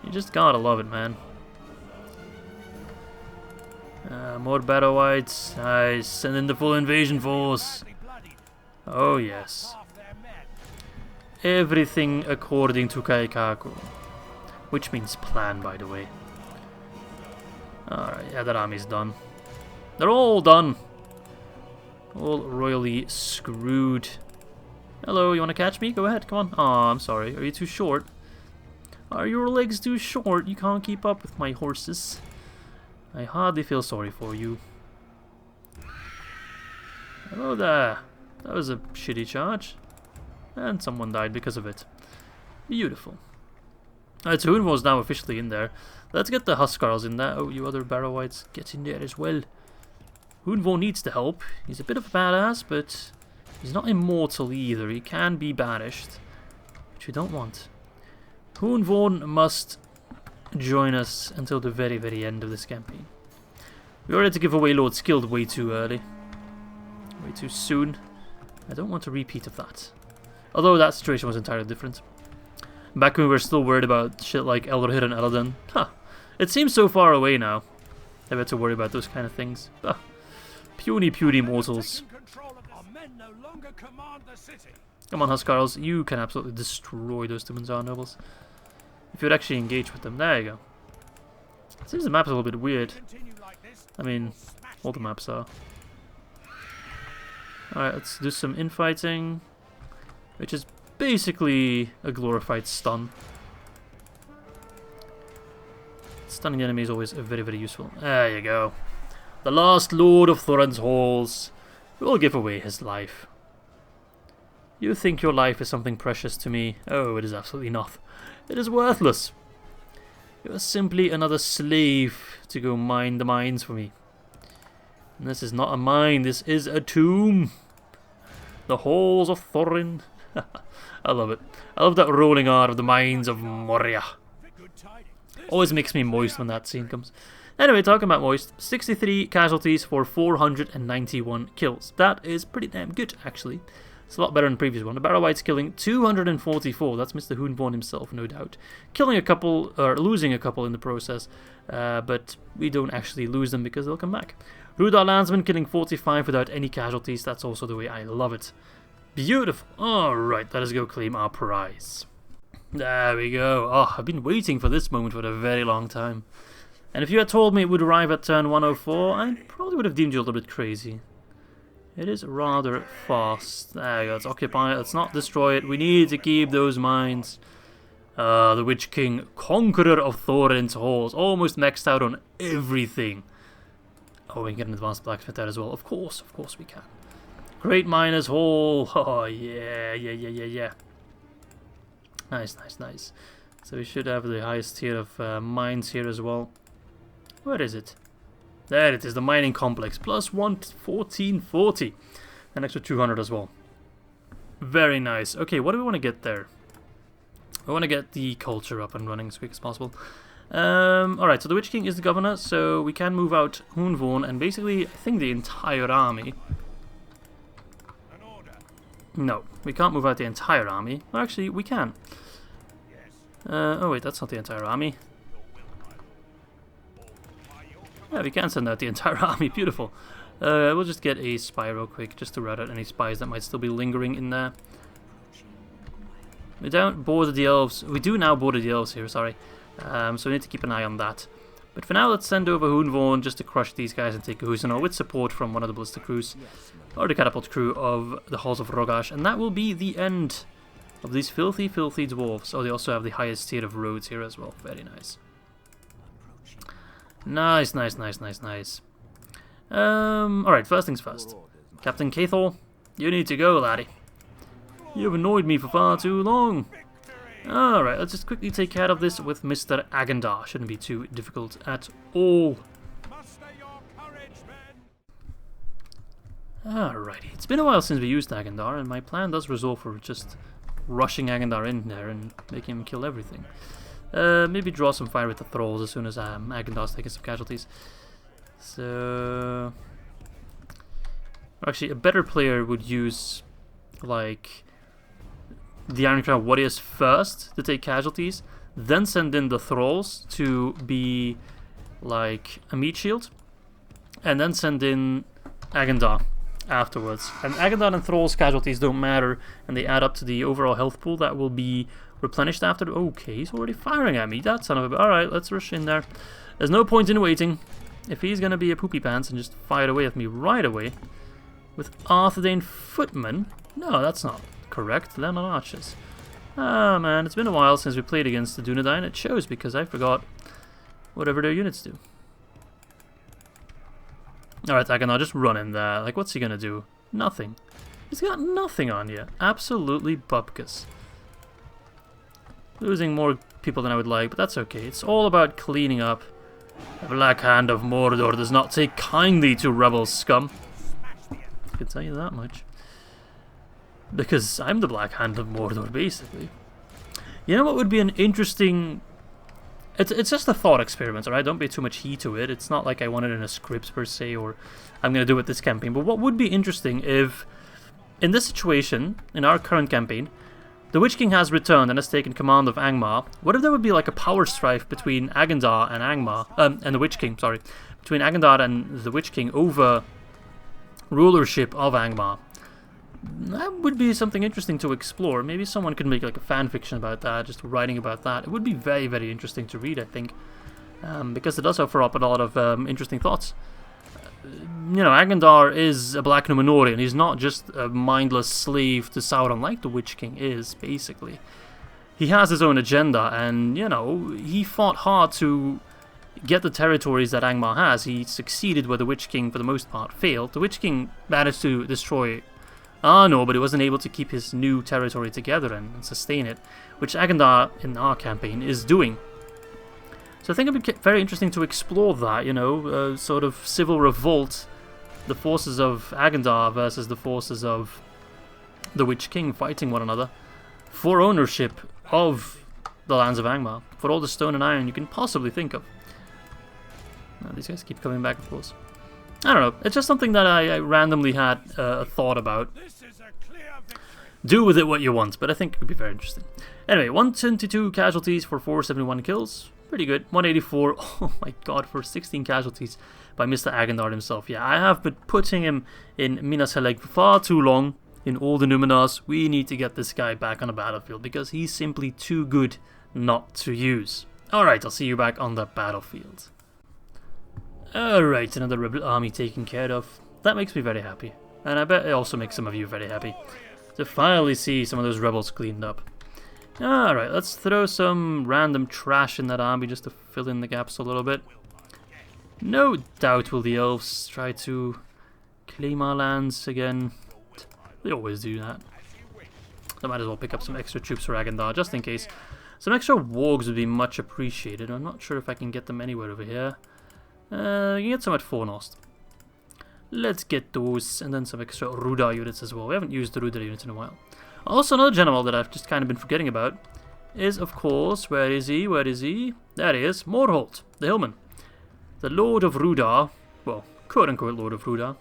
[SPEAKER 1] You just gotta love it, man. More Barrow Whites. Nice. Send in the full invasion force. Oh, yes. Everything according to Kaikaku. Which means plan, by the way. Alright, yeah, that army's done. They're all done. All royally screwed. Hello, you want to catch me? Go ahead, come on. Aw, I'm sorry. Are you too short? Are your legs too short? You can't keep up with my horses. I hardly feel sorry for you. Hello there. That was a shitty charge. And someone died because of it. Beautiful. Alright, so Hunvor's now officially in there. Let's get the Huskarls in there. Oh, you other Barrow Whites, get in there as well. Hunvor needs the help. He's a bit of a badass, but he's not immortal either. He can be banished, which we don't want. Hunvor must join us until the very, very end of this campaign. We already had to give away Lord Skilled way too early. Way too soon. I don't want a repeat of that. Although that situation was entirely different. Back when we were still worried about shit like Elderhood and Eladon. Huh. It seems so far away now. Never had to worry about those kind of things. Huh. Puny, puny mortals. Come on, Huskarls. You can absolutely destroy those Tumanzar nobles. If you'd actually engage with them. There you go. Seems the map's a little bit weird. I mean, all the maps are. Alright, let's do some infighting. Which is basically a glorified stun. Stunning the enemy is always very, very useful. There you go. The last Lord of Thorin's halls will give away his life. You think your life is something precious to me? Oh, it is absolutely not. It is worthless. You are simply another slave to go mine the mines for me. And this is not a mine, this is a tomb. The halls of Thorin. I love it. I love that rolling R of the mines of Moria. Always makes me moist when that scene comes. Anyway, talking about moist, 63 casualties for 491 kills. That is pretty damn good, actually. It's a lot better than the previous one. The Barrow Whites killing 244. That's Mr. Hunvorn himself, no doubt. Killing a couple, or losing a couple in the process. But we don't actually lose them because they'll come back. Rudar Landsman killing 45 without any casualties. That's also the way I love it. Beautiful. Alright, let us go claim our prize. There we go. Oh, I've been waiting for this moment for a very long time. And if you had told me it would arrive at turn 104, I probably would have deemed you a little bit crazy. It is rather fast. There you go, let's occupy it, let's not destroy it. We need to keep those mines. The Witch King, conqueror of Thorin's halls, almost maxed out on everything. Oh, we can get an advanced blacksmith there as well. Of course we can. Great Miner's Hall. Oh, yeah. Nice. So we should have the highest tier of mines here as well. Where is it? There it is, the mining complex. Plus 1440. An extra 200 as well. Very nice. Okay, what do we want to get there? I want to get the culture up and running as quick as possible. Alright, so the Witch King is the governor, so we can move out Hunvorn and basically, I think, the entire army. No, we can't move out the entire army. Well, actually, we can. Oh wait, that's not the entire army. Yeah, we can send out the entire army. Beautiful. We'll just get a spy real quick, just to rout out any spies that might still be lingering in there. We don't border the elves. We do now border the elves here, sorry. So we need to keep an eye on that. But for now, let's send over Hunvorn just to crush these guys and take Guhuhzanur with support from one of the ballista crews. Or the catapult crew of the Halls of Rogash. And that will be the end of these filthy, filthy dwarves. Oh, they also have the highest tier of roads here as well. Very nice. Nice. Alright, first things first. Captain Cathor, you need to go, laddie. You've annoyed me for far too long. Alright, let's just quickly take care of this with Mr. Agandar. Shouldn't be too difficult at all. Alrighty, it's been a while since we used Agandar, and my plan does resolve for just rushing Agandar in there and making him kill everything. Maybe draw some fire with the thralls as soon as Agandar's taking some casualties. So... Actually, a better player would use, like, the Ironclad Warriors first to take casualties, then send in the thralls to be, like, a meat shield, and then send in Agandar afterwards. And Agandar and thralls casualties don't matter, and they add up to the overall health pool that will be replenished after. Okay, he's already firing at me. That son of a... Alright, let's rush in there. There's no point in waiting. If he's gonna be a poopy pants and just fire away at me right away with Arthedain footmen... No, that's not correct. They're not archers. Ah, man, it's been a while since we played against the Dunedain. It shows because I forgot whatever their units do. Alright, Agandar, just run in there. Like, what's he gonna do? Nothing. He's got nothing on you. Absolutely bupkis. Losing more people than I would like, but that's okay. It's all about cleaning up. The Black Hand of Mordor does not take kindly to rebel scum. I can tell you that much. Because I'm the Black Hand of Mordor, basically. You know what would be an interesting... It's just a thought experiment, alright? Don't pay too much heed to it. It's not like I want it in a script, per se, or I'm going to do it this campaign. But what would be interesting if, in this situation, in our current campaign, the Witch King has returned and has taken command of Angmar. What if there would be like a power strife between Agendar and Angmar, and the Witch King, sorry. Between Agendar and the Witch King over rulership of Angmar. That would be something interesting to explore. Maybe someone could make like a fan fiction about that, just writing about that. It would be very, very interesting to read, I think, because it does offer up a lot of interesting thoughts. You know, Agendar is a Black Numenorian. He's not just a mindless slave to Sauron like the Witch King is, basically. He has his own agenda, and, you know, he fought hard to get the territories that Angmar has. He succeeded where the Witch King, for the most part, failed. The Witch King managed to destroy Arnor, but he wasn't able to keep his new territory together and sustain it, which Agendar, in our campaign, is doing. So I think it would be very interesting to explore that, you know, sort of civil revolt, the forces of Agendar versus the forces of the Witch King fighting one another for ownership of the lands of Angmar, for all the stone and iron you can possibly think of. Now, these guys keep coming back, of course. I don't know, it's just something that I randomly had a thought about. Do with it what you want, but I think it could be very interesting. Anyway, 122 casualties for 471 kills. Pretty good. 184, oh my god, for 16 casualties by Mr. Agendar himself. Yeah, I have been putting him in Minas Helheim for far too long in all the Numenors. We need to get this guy back on the battlefield because he's simply too good not to use. Alright, I'll see you back on the battlefield. Alright, another rebel army taken care of. That makes me very happy. And I bet it also makes some of you very happy. To finally see some of those rebels cleaned up. Alright, let's throw some random trash in that army just to fill in the gaps a little bit. No doubt will the Elves try to claim our lands again. They always do that. I might as well pick up some extra troops for Agendar just in case. Some extra wargs would be much appreciated. I'm not sure if I can get them anywhere over here. You can get some at Fornost. Let's get those, and then some extra Rudar units as well. We haven't used the Rudar units in a while. Also, another general that I've just kind of been forgetting about is, of course, where is he? Where is he? There he is, Morholt, the Hillman. The Lord of Rudar, well, quote-unquote Lord of Rudar,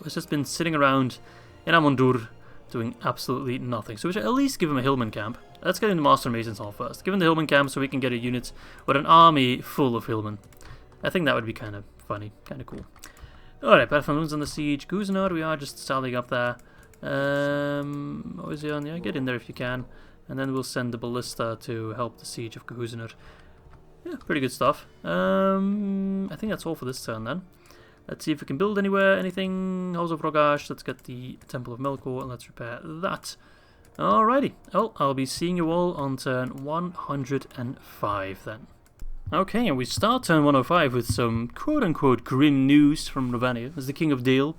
[SPEAKER 1] has just been sitting around in Amundur doing absolutely nothing. So we should at least give him a Hillman camp. Let's get into Master Mason's Hall first. Give him the Hillman camp so we can get a unit with an army full of Hillmen. I think that would be kind of funny, kind of cool. Alright, Battlefield's on the siege. Guhuhzanur, we are just standing up there. What is he on? Yeah, get in there if you can. And then we'll send the ballista to help the siege of Guhuhzanur. Yeah, pretty good stuff. I think that's all for this turn then. Let's see if we can build anywhere, anything. House of Rogash, let's get the Temple of Melkor and let's repair that. Alrighty, well, I'll be seeing you all on turn 105 then. Okay, and we start turn 105 with some quote-unquote grim news from Ravania, as the King of Dale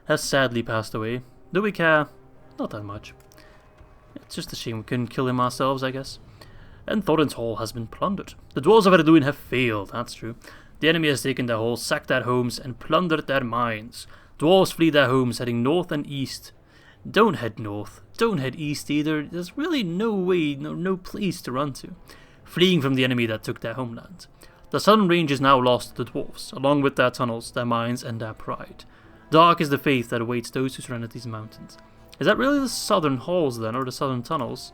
[SPEAKER 1] has sadly passed away. Do we care? Not that much. It's just a shame we couldn't kill him ourselves, I guess. And Thorin's hall has been plundered. The Dwarves of Luin have failed, that's true. The enemy has taken their halls, sacked their homes, and plundered their mines. Dwarves flee their homes, heading north and east. Don't head north. Don't head east either. There's really no way, no place to run to. Fleeing from the enemy that took their homeland. The southern range is now lost to the Dwarves, along with their tunnels, their mines, and their pride. Dark is the fate that awaits those who surrender these mountains. Is that really the southern halls then, or the southern tunnels?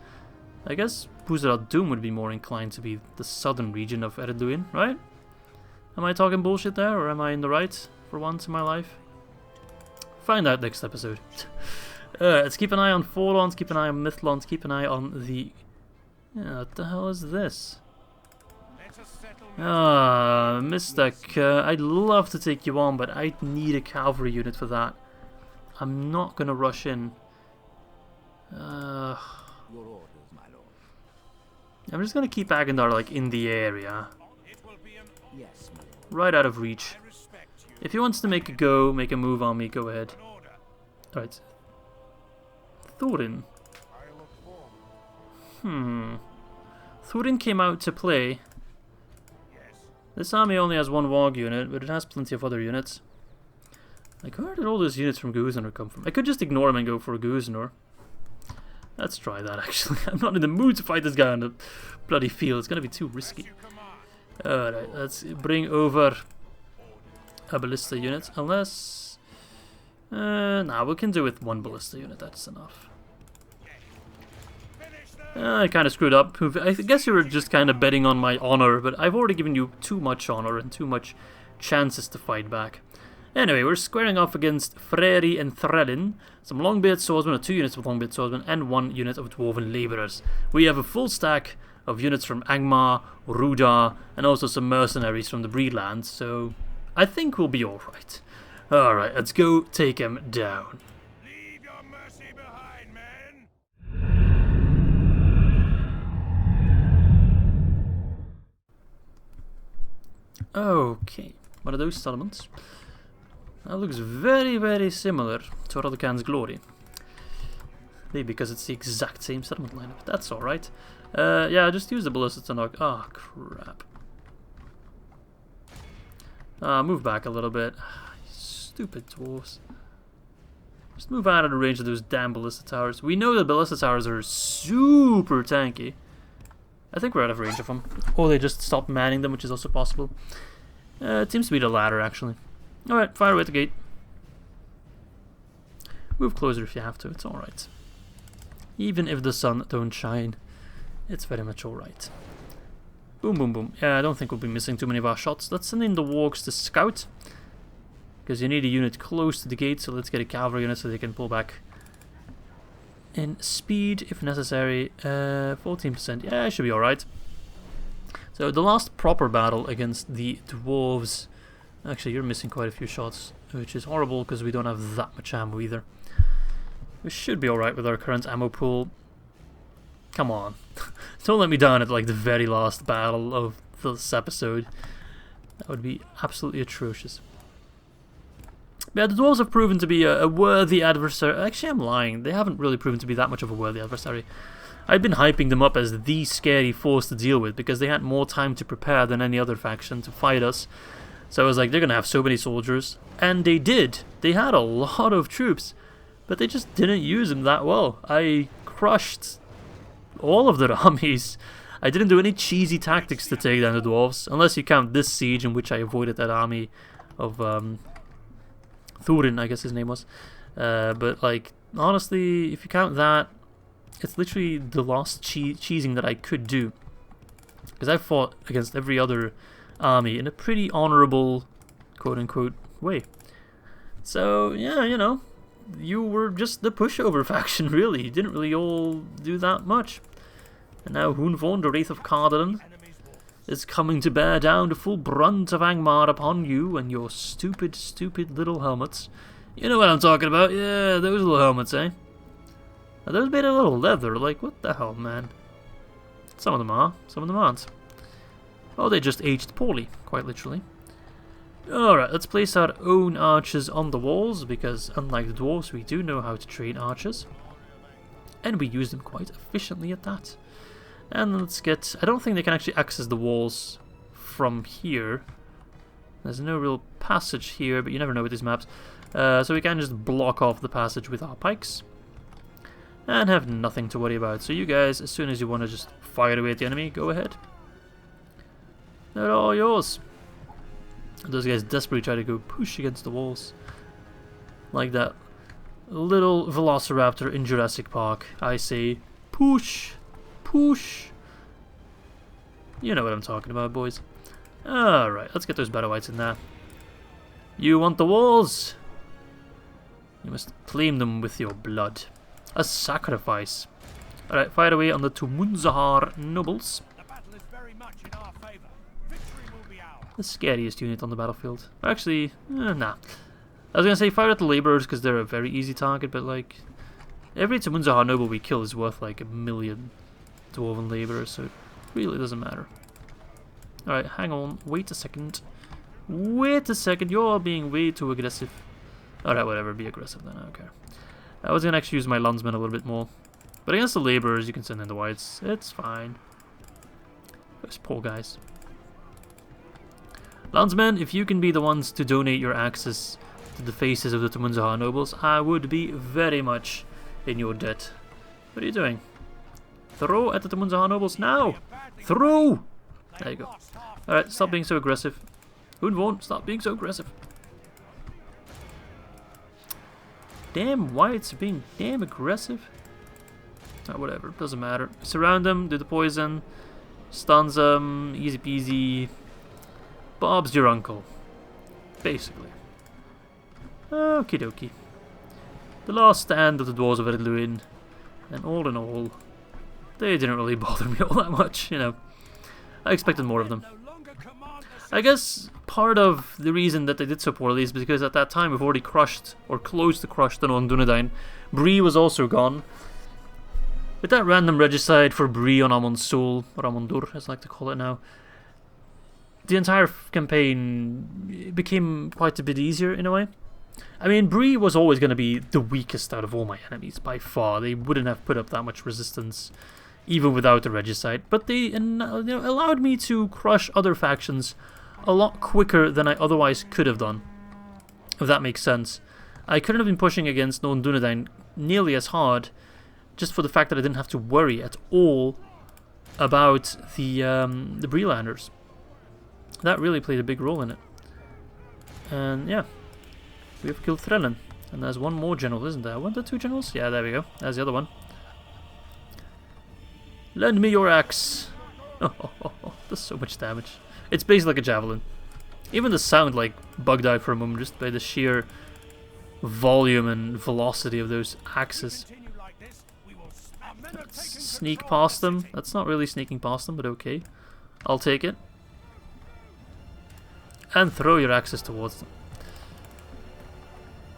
[SPEAKER 1] I guess Buzzer Doom would be more inclined to be the southern region of Ered Luin, right? Am I talking bullshit there, or am I in the right for once in my life? Find out next episode. Let's keep an eye on Forlons, keep an eye on Mithlons, keep an eye on the... Yeah, what the hell is this? Ah, Mr. I'd love to take you on, but I need a cavalry unit for that. I'm not gonna rush in. I'm just gonna keep Agendar like in the area, right out of reach. If he wants to make a move on me, go ahead. Alright. Thorin. Thorin came out to play. This army only has one Warg unit, but it has plenty of other units. Like, where did all those units from Guhuhzanur come from? I could just ignore him and go for Guhuhzanur. Let's try that, actually. I'm not in the mood to fight this guy on the bloody field. It's gonna be too risky. Alright, let's bring over a ballista unit. Unless... nah, we can do with one ballista unit. That's enough. I kind of screwed up. I guess you were just kind of betting on my honor, but I've already given you too much honor and too much chances to fight back. Anyway, we're squaring off against Freyri and Threlin, some long-beard swordsmen, or 2 units of long-beard swordsmen, and 1 unit of dwarven labourers. We have a full stack of units from Angmar, Rudar, and also some mercenaries from the Breedlands, so I think we'll be alright. Alright, let's go take him down.
[SPEAKER 2] Leave your mercy behind, men.
[SPEAKER 1] Okay, what are those settlements? That looks very, very similar to Rodakan's Glory. Maybe because it's the exact same settlement lineup. That's alright. Yeah, just use the ballista to knock. Ah, crap. Move back a little bit. Stupid dwarves. Just move out of the range of those damn ballista towers. We know that ballista towers are super tanky. I think we're out of range of them. Or they just stopped manning them, which is also possible. It seems to be the latter, actually. Alright, fire away at the gate. Move closer if you have to, it's alright. Even if the sun don't shine, it's very much alright. Boom, boom, boom. Yeah, I don't think we'll be missing too many of our shots. Let's send in the wargs to scout. Because you need a unit close to the gate, so let's get a cavalry unit so they can pull back. In speed, if necessary, 14%. Yeah, it should be alright. So the last proper battle against the dwarves... Actually, you're missing quite a few shots, which is horrible because we don't have that much ammo either. We should be alright with our current ammo pool. Come on. Don't let me down at like the very last battle of this episode. That would be absolutely atrocious. But yeah, the dwarves have proven to be a worthy adversary. Actually, I'm lying. They haven't really proven to be that much of a worthy adversary. I've been hyping them up as the scary force to deal with because they had more time to prepare than any other faction to fight us. So I was like, they're going to have so many soldiers. And they did. They had a lot of troops. But they just didn't use them that well. I crushed all of their armies. I didn't do any cheesy tactics to take down the dwarves. Unless you count this siege in which I avoided that army of Thorin, I guess his name was. But like, honestly, if you count that, it's literally the last cheesing that I could do. Because I fought against every other army in a pretty honorable, quote-unquote, way. So, yeah, you know, you were just the pushover faction, really. You didn't really all do that much. And now Hunvorn, the Wraith of Cardoran, is coming to bear down the full brunt of Angmar upon you and your stupid, stupid little helmets. You know what I'm talking about. Yeah, those little helmets, eh? Are those made of little leather? Like, what the hell, man? Some of them are, some of them aren't. Oh, they just aged poorly, quite literally. Alright, let's place our own archers on the walls, because unlike the dwarves, we do know how to train archers. And we use them quite efficiently at that. And let's get... I don't think they can actually access the walls from here. There's no real passage here, but you never know with these maps. So we can just block off the passage with our pikes. And have nothing to worry about. So you guys, as soon as you want to just fire away at the enemy, go ahead. They're all yours. Those guys desperately try to go push against the walls. Like that little velociraptor in Jurassic Park. I say, push, push. You know what I'm talking about, boys. Alright, let's get those battle whites in there. You want the walls? You must claim them with your blood. A sacrifice. Alright, fire away on the Tumunzahar nobles. The scariest unit on the battlefield. Actually, nah. I was gonna say fire at the laborers because they're a very easy target, but like every Tumunzahar noble we kill is worth like 1,000,000 dwarven laborers, so it really doesn't matter. Alright, hang on, wait a second. Wait a second, you're being way too aggressive. Alright, whatever, be aggressive then, I don't care. I was gonna actually use my landsmen a little bit more. But against the laborers, you can send in the whites. It's fine. Those poor guys. Landsmen, if you can be the ones to donate your axes to the faces of the Tumunzaha nobles, I would be very much in your debt. What are you doing? Throw at the Tumunzaha nobles now! Throw! There you go. Alright, stop being so aggressive. Unvon, stop being so aggressive. Damn whites are being damn aggressive. Oh, whatever, doesn't matter. Surround them, do the poison, stuns them, easy peasy. Bob's your uncle. Basically. Okie dokie. The last stand of the Dwarves of Ered Luin. And all in all, they didn't really bother me all that much, you know. I expected more of them. I guess part of the reason that they did so poorly is because at that time we've already crushed, or close to crushed, on Dunedain. Bree was also gone. With that random regicide for Bree on Amonsul, or Amondur as I like to call it now, the entire campaign became quite a bit easier in a way. I mean, Bree was always going to be the weakest out of all my enemies, by far. They wouldn't have put up that much resistance, even without the regicide. But they allowed me to crush other factions a lot quicker than I otherwise could have done, if that makes sense. I couldn't have been pushing against Non Dunedain nearly as hard, just for the fact that I didn't have to worry at all about the Breelanders. That really played a big role in it. And yeah, we have killed Threlin. And there's one more general, isn't there? One or two generals? Yeah, there we go. There's the other one. Lend me your axe. Oh, does so much damage. It's basically like a javelin. Even the sound like bugged out for a moment just by the sheer volume and velocity of those axes. Let's sneak past them. That's not really sneaking past them, but okay. I'll take it. And throw your axes towards them.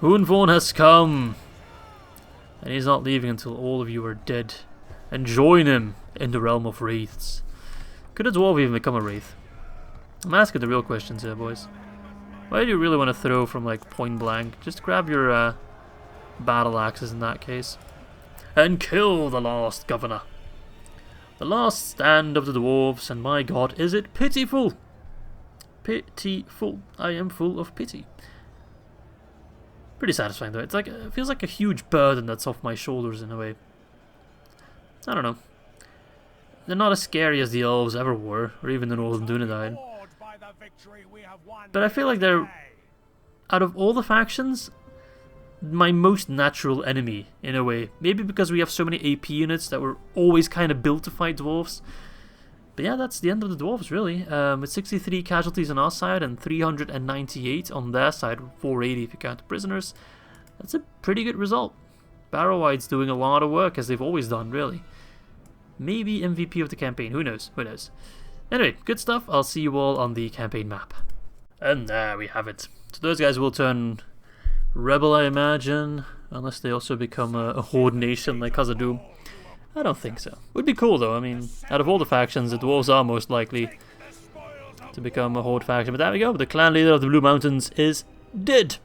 [SPEAKER 1] Unvon has come! And he's not leaving until all of you are dead. And join him in the realm of wraiths. Could a dwarf even become a wraith? I'm asking the real questions here, boys. Why do you really want to throw from like point blank? Just grab your battle axes in that case. And kill the last governor. The last stand of the dwarves, and my god, is it pitiful! Pitiful. I am full of pity. Pretty satisfying though. It's like, it feels like a huge burden that's off my shoulders in a way. I don't know. They're not as scary as the Elves ever were, or even the Northern Dunedain. But I feel like they're, out of all the factions, my most natural enemy, in a way. Maybe because we have so many AP units that were always kind of built to fight dwarves. But yeah, that's the end of the dwarves, really. With 63 casualties on our side and 398 on their side, 480 if you count the prisoners. That's a pretty good result. Barrow-Wide's doing a lot of work, as they've always done, really. Maybe MVP of the campaign, who knows, who knows. Anyway, good stuff. I'll see you all on the campaign map. And there we have it. So those guys will turn rebel, I imagine, unless they also become a horde nation like Khazad-dûm. I don't think so. Would be cool though. I mean, out of all the factions, the dwarves are most likely to become a horde faction. But there we go. The clan leader of the Blue Mountains is dead.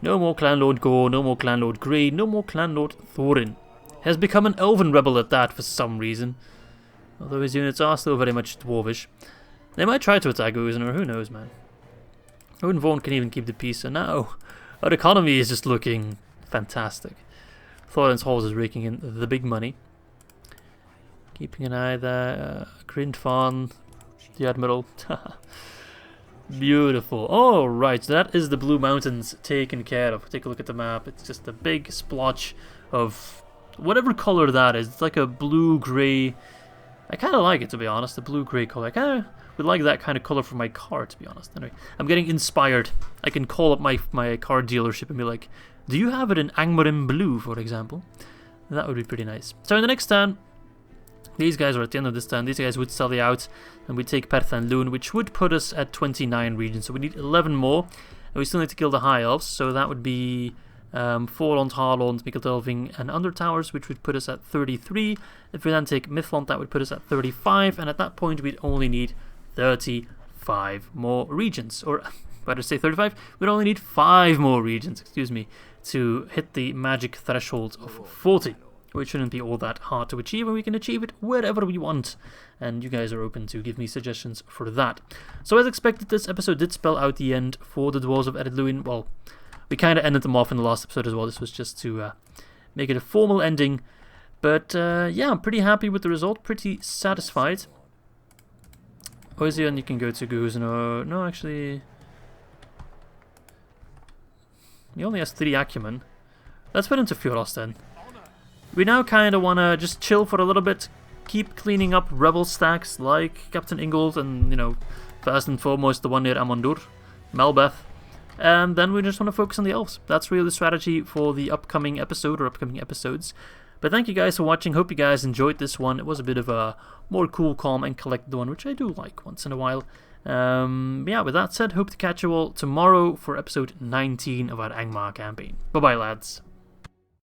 [SPEAKER 1] No more Clan Lord Gore, no more Clan Lord Grey, no more Clan Lord Thorin. Has become an elven rebel at that for some reason. Although his units are still very much dwarvish. They might try to attack Guhuhzanur, who knows, man. Unvon can even keep the peace, so now our economy is just looking fantastic. Thorin's Halls is raking in the big money. Keeping an eye there. Grindfan, the Admiral. Beautiful. Alright, so that is the Blue Mountains taken care of. Take a look at the map. It's just a big splotch of whatever color that is. It's like a blue-grey. I kind of like it, to be honest. The blue-grey color. I kind of would like that kind of color for my car, to be honest. Anyway, I'm getting inspired. I can call up my car dealership and be like, do you have it in Angmar in blue, for example? That would be pretty nice. So in the next turn, these guys are at the end of this turn. These guys would sally out, and we take Perth and Luin, which would put us at 29 regions. So we need 11 more, and we still need to kill the High Elves. So that would be 4 on Harlond, Mikkeldelving, and Undertowers, which would put us at 33. If we then take Mithlond, that would put us at 35, and at that point we'd only need 35 more regions. Or, better say 35, we'd only need 5 more regions, excuse me, to hit the magic threshold of 40. which shouldn't be all that hard to achieve, and we can achieve it wherever we want, and you guys are open to give me suggestions for that. So as expected, this episode did spell out the end for the Dwarves of Ered Luin. Well, we kind of ended them off in the last episode as well. This was just to make it a formal ending, but yeah, I'm pretty happy with the result, pretty satisfied. Izzy, and you can go to Guhuhzanur. No, actually, he only has 3 acumen. Let's put into Fjoros then. We now kind of want to just chill for a little bit, keep cleaning up rebel stacks like Captain Ingold and, you know, first and foremost the one near Amandur, Melbeth, and then we just want to focus on the elves. That's really the strategy for the upcoming episode or upcoming episodes. But thank you guys for watching. Hope you guys enjoyed this one. It was a bit of a more cool, calm, and collected one, which I do like once in a while. Yeah, with that said, hope to catch you all tomorrow for episode 19 of our Angmar campaign. Bye-bye, lads.